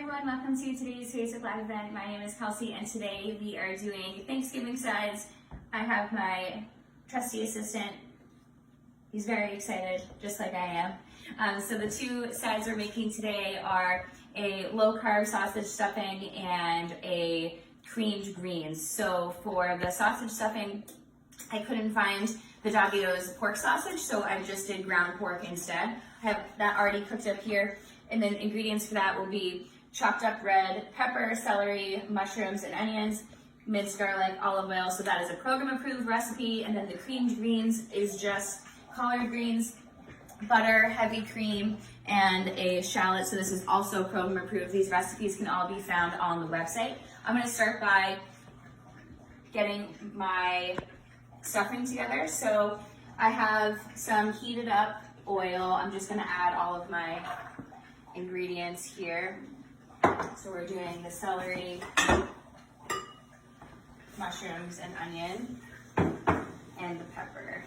everyone, welcome to today's Facebook Live event. My name is Kelsey and today we are doing Thanksgiving sides. I have my trusty assistant. He's very excited, just like I am. So the two sides we're making today are a low-carb sausage stuffing and a creamed greens. So for the sausage stuffing, I couldn't find the Davio's pork sausage, so I just did ground pork instead. I have that already cooked up here. And then ingredients for that will be chopped up red pepper, celery, mushrooms, and onions, minced garlic, olive oil. So that is a program approved recipe. And then the creamed greens is just collard greens, butter, heavy cream, and a shallot. So this is also program approved. These recipes can all be found on the website. I'm gonna start by getting my stuffing together. So I have some heated up oil. I'm just gonna add all of my ingredients here. So we're doing the celery, mushrooms, and onion, and the pepper.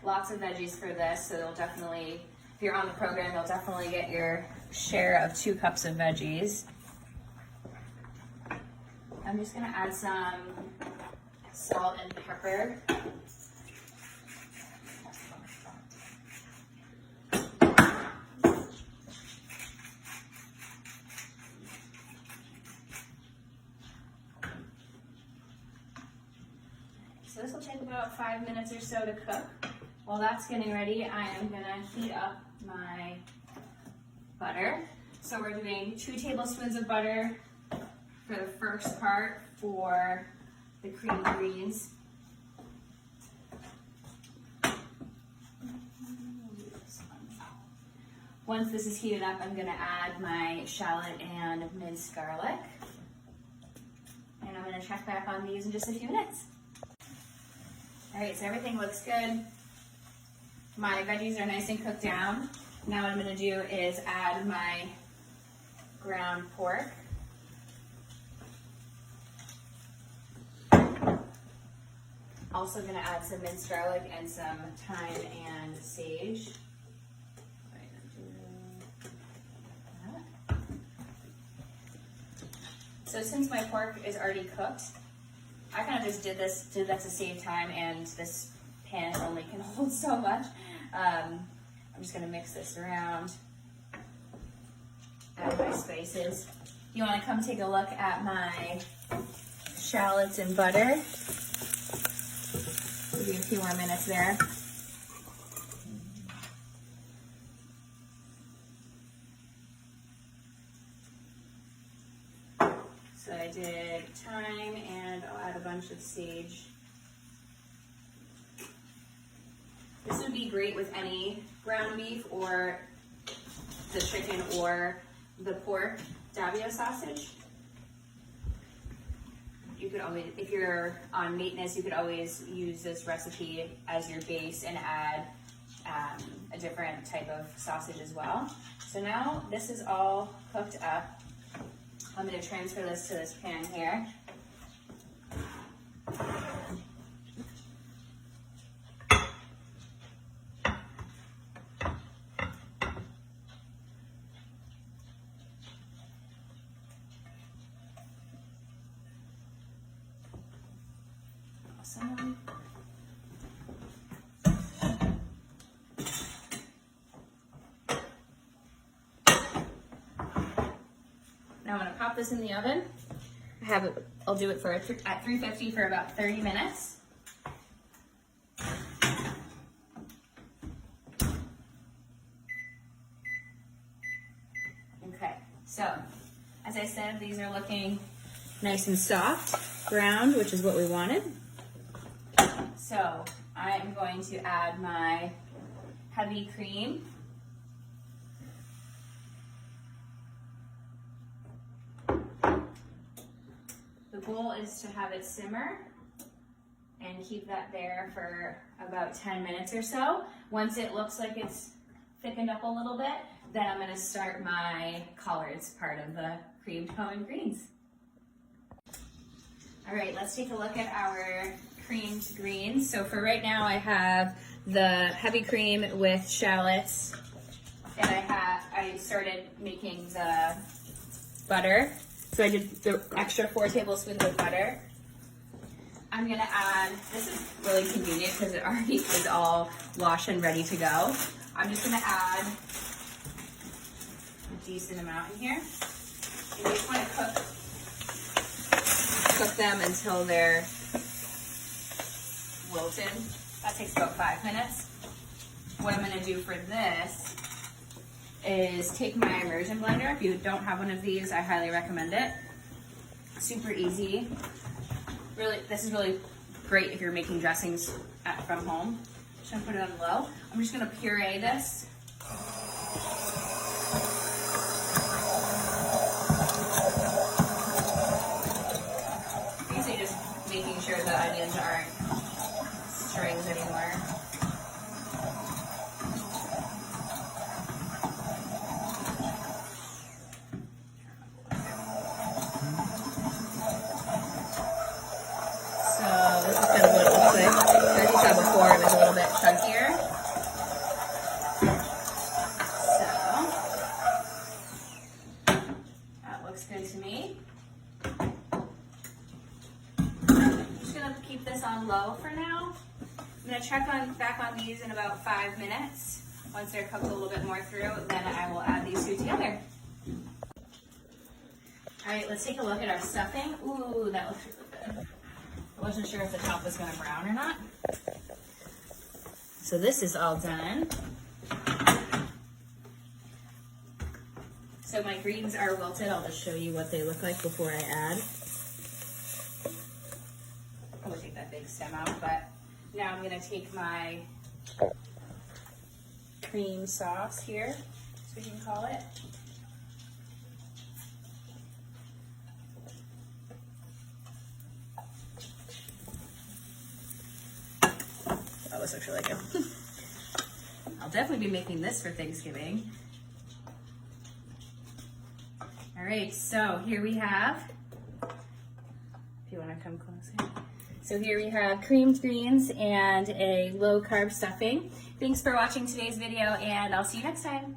Lots of veggies for this, so you'll definitely, if you're on the program, you'll definitely get your share of 2 cups of veggies. I'm just gonna add some salt and pepper. So this will take about 5 minutes or so to cook. While that's getting ready, I am gonna heat up my butter. So we're doing 2 tablespoons of butter for the first part for the creamed greens. Once this is heated up, I'm gonna add my shallot and minced garlic. And I'm gonna check back on these in just a few minutes. All right, so everything looks good. My veggies are nice and cooked down. Now what I'm gonna do is add my ground pork. Also gonna add some minced garlic and some thyme and sage. So since my pork is already cooked, I kind of just did that to save time, and this pan only can hold so much. I'm just gonna mix this around, add my spices. You wanna come take a look at my shallots and butter. Give you a few more minutes there. So I did thyme and I'll add a bunch of sage. This would be great with any ground beef or the chicken or the pork Davio sausage. You could always, if you're on maintenance, you could always use this recipe as your base and add a different type of sausage as well. So now this is all cooked up. I'm going to transfer this to this pan here. Awesome. Now I'm going to pop this in the oven. I'll do it for at 350 for about 30 minutes. Okay, so as I said, these are looking nice and soft, browned, which is what we wanted. So I am going to add my heavy cream. The goal is to have it simmer and keep that there for about 10 minutes or so. Once it looks like it's thickened up a little bit, then I'm gonna start my collards part of the creamed Cohen greens. All right, let's take a look at our creamed greens. So for right now, I have the heavy cream with shallots, and I started making the butter. So I did the extra 4 tablespoons of butter. I'm gonna add, this is really convenient because it already is all washed and ready to go. I'm just gonna add a decent amount in here. And you just wanna cook them until they're wilted. That takes about 5 minutes. What I'm gonna do for this is take my immersion blender. If you don't have one of these, I highly recommend it. Super easy. Really, this is really great if you're making dressings from home. Just gonna put it on low. I'm just gonna puree this. Basically just making sure the onions aren't strings anymore. So this is kind of what it looks like. As you saw before, it was a little bit chunkier. So that looks good to me. I'm just gonna keep this on low for now. I'm gonna check back on these in about 5 minutes. Once they're cooked a little bit more through, then I will add these two together. All right, let's take a look at our stuffing. Ooh, that looks really good. I wasn't sure if the top was gonna brown or not. So this is all done. So my greens are wilted. I'll just show you what they look like before I add. I'm gonna take that big stem out, but now I'm gonna take my cream sauce here, as we can call it. Oh, this looks really good. I'll definitely be making this for Thanksgiving. All right, so here we have, if you want to come closer. So here we have creamed greens and a low carb stuffing. Thanks for watching today's video, and I'll see you next time.